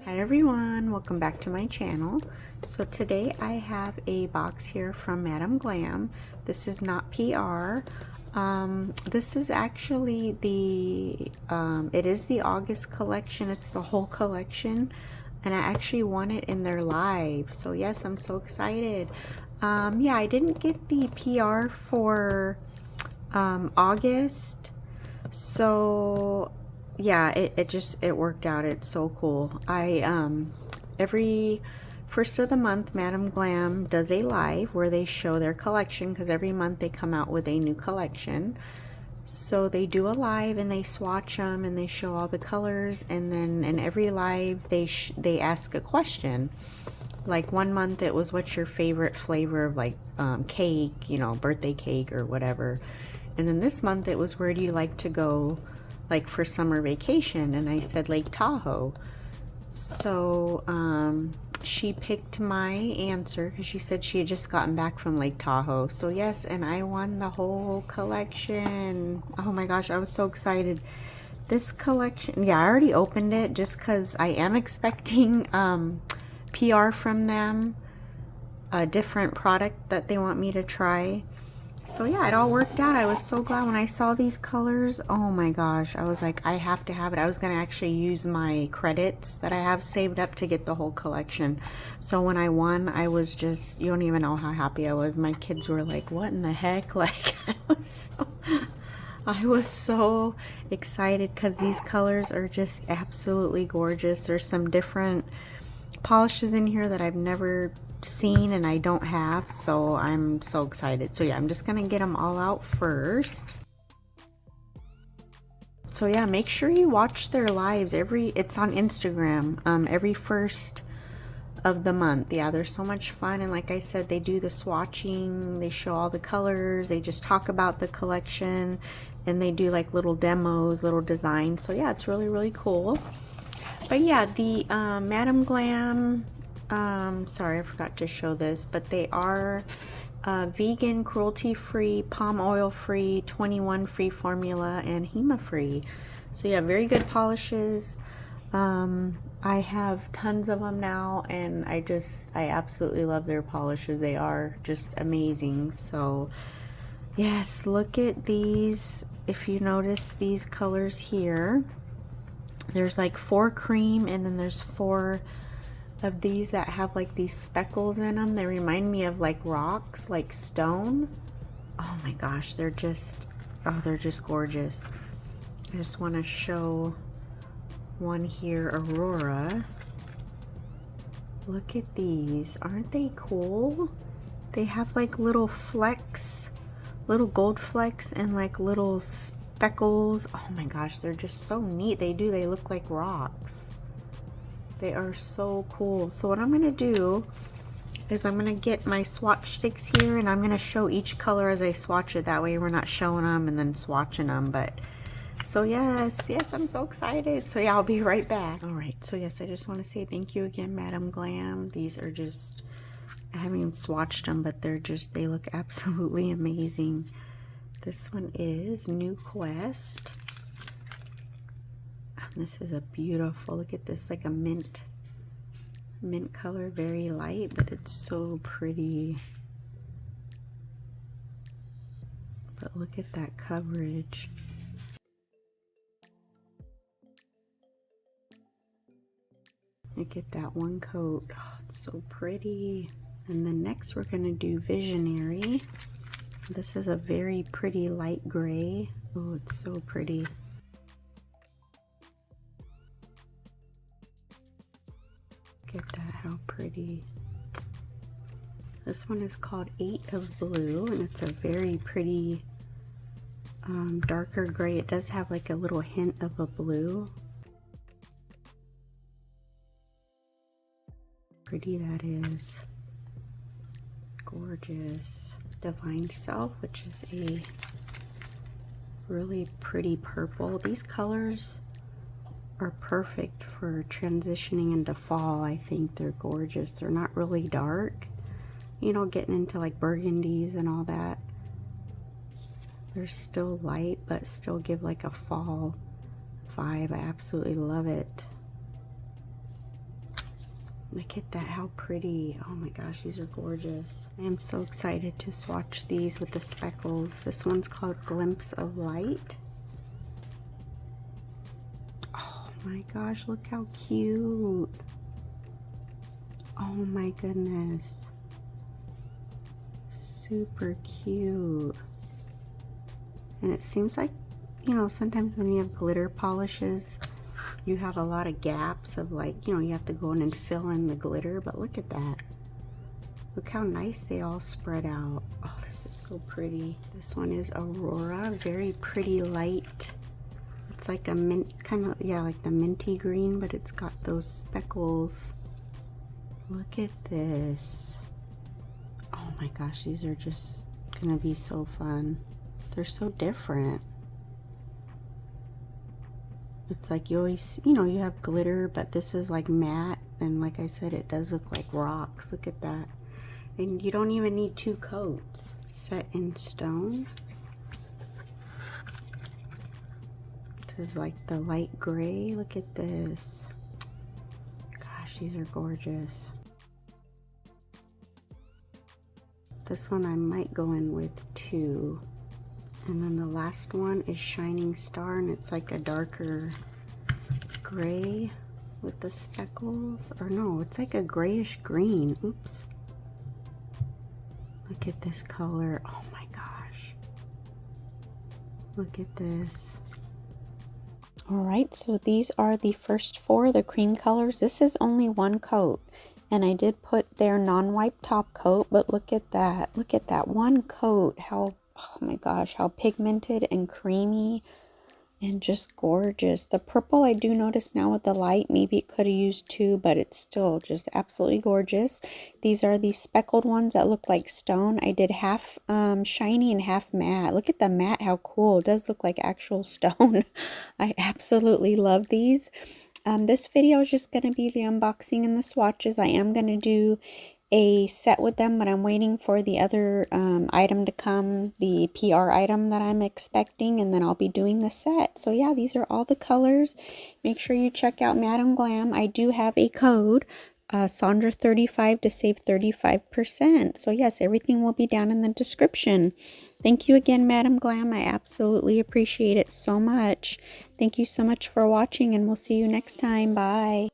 Hi everyone, welcome back to my channel. So today I have a box here from Madam Glam. This is not PR. This is actually the it is the August collection. It's the whole collection, and I actually won it in their live. So yes, I'm so excited. Yeah, I didn't get the PR for August, so yeah, it worked out. It's so cool. Every first of the month, Madam Glam does a live where they show their collection, because every month they come out with a new collection. So they do a live and they swatch them and they show all the colors, and then in every live they ask a question. Like one month it was, what's your favorite flavor of like cake, you know, birthday cake or whatever. And then this month it was, where do you like to go like for summer vacation? And I said Lake Tahoe. So she picked my answer because she said she had just gotten back from Lake Tahoe. So yes, and I won the whole collection. Oh my gosh, I was so excited. This collection, yeah, I already opened it just because I am expecting PR from them, a different product that they want me to try. So yeah, it all worked out. I was so glad when I saw these colors. Oh my gosh, I was like, I have to have it. I was going to actually use my credits that I have saved up to get the whole collection. So when I won, I was just, you don't even know how happy I was. My kids were like, what in the heck? Like, I was so excited because these colors are just absolutely gorgeous. There's some different polishes in here that I've never seen and I don't have, so I'm so excited. So yeah, I'm just gonna get them all out first. So yeah, make sure you watch their lives. It's on Instagram, every first of the month. Yeah, they're so much fun, and like I said, they do the swatching, they show all the colors, they just talk about the collection, and they do like little demos, little designs. So yeah, it's really, really cool. But yeah, the Madam Glam, sorry, I forgot to show this, but they are vegan, cruelty-free, palm oil-free, 21 free formula, and HEMA-free. So yeah, very good polishes. I have tons of them now, and I absolutely love their polishes. They are just amazing. So yes, look at these. If you notice these colors here, there's like 4 cream, and then there's 4 of these that have like these speckles in them. They remind me of like rocks, like stone. Oh my gosh, they're just gorgeous. I just want to show one here, Aurora. Look at these, aren't they cool? They have like little flecks, little gold flecks, and like little speckles. Oh my gosh, they're just so neat. They look like rocks. They are so cool. So what I'm going to do is I'm going to get my swatch sticks here, and I'm going to show each color as I swatch it. That way we're not showing them and then swatching them. But so yes, I'm so excited. So yeah, I'll be right back. All right, so yes, I just want to say thank you again, Madam Glam. These are just, I haven't even swatched them, but they look absolutely amazing. This one is New Quest. This is a beautiful, look at this, like a mint color, very light, but it's so pretty. But look at that coverage. Look at that one coat. Oh, it's so pretty. And then next we're going to do Visionary. This is a very pretty light gray. Oh, it's so pretty. Look at that, how pretty. This one is called 8 of Blue, and it's a very pretty darker gray. It does have like a little hint of a blue. Pretty that is. Gorgeous. Divine Self, which is a really pretty purple. These colors are perfect for transitioning into fall. I think they're gorgeous. They're not really dark, you know, getting into like burgundies and all that. They're still light, but still give like a fall vibe. I absolutely love it. Look at that, how pretty. Oh my gosh, these are gorgeous. I am so excited to swatch these with the speckles. This one's called Glimpse of Light. Oh my gosh, look how cute. Oh my goodness. Super cute. And it seems like, you know, sometimes when you have glitter polishes, you have a lot of gaps of, like, you know, you have to go in and fill in the glitter, but look at that. Look how nice they all spread out. Oh, this is so pretty. This one is Aurora, very pretty light. It's like a mint, kind of, yeah, like the minty green, but it's got those speckles. Look at this. Oh my gosh, these are just gonna be so fun. They're so different. It's like you always, you know, you have glitter, but this is like matte, and like I said, it does look like rocks. Look at that. And you don't even need 2 coats. Set in Stone. This is like the light gray. Look at this. Gosh, these are gorgeous. This one I might go in with 2. And then the last one is Shining Star, and it's like a darker gray with the speckles. Or no, it's like a grayish green. Oops. Look at this color. Oh my gosh. Look at this. Alright, so these are the first 4, the cream colors. This is only 1 coat. And I did put their non-wipe top coat, but look at that. Look at that 1 coat. How, oh my gosh, how pigmented and creamy and just gorgeous. The purple I do notice now with the light, maybe it could have used 2, but it's still just absolutely gorgeous. These are the speckled ones that look like stone. I did half shiny and half matte. Look at the matte, how cool. It does look like actual stone. I absolutely love these. This video is just going to be the unboxing and the swatches. I am going to do a set with them, but I'm waiting for the other item to come, the PR item that I'm expecting, and then I'll be doing the set. So yeah, these are all the colors. Make sure you check out Madam Glam. I do have a code, Sondra35, to save 35%. So yes, everything will be down in the description. Thank you again, Madam Glam. I absolutely appreciate it so much. Thank you so much for watching, and we'll see you next time. Bye.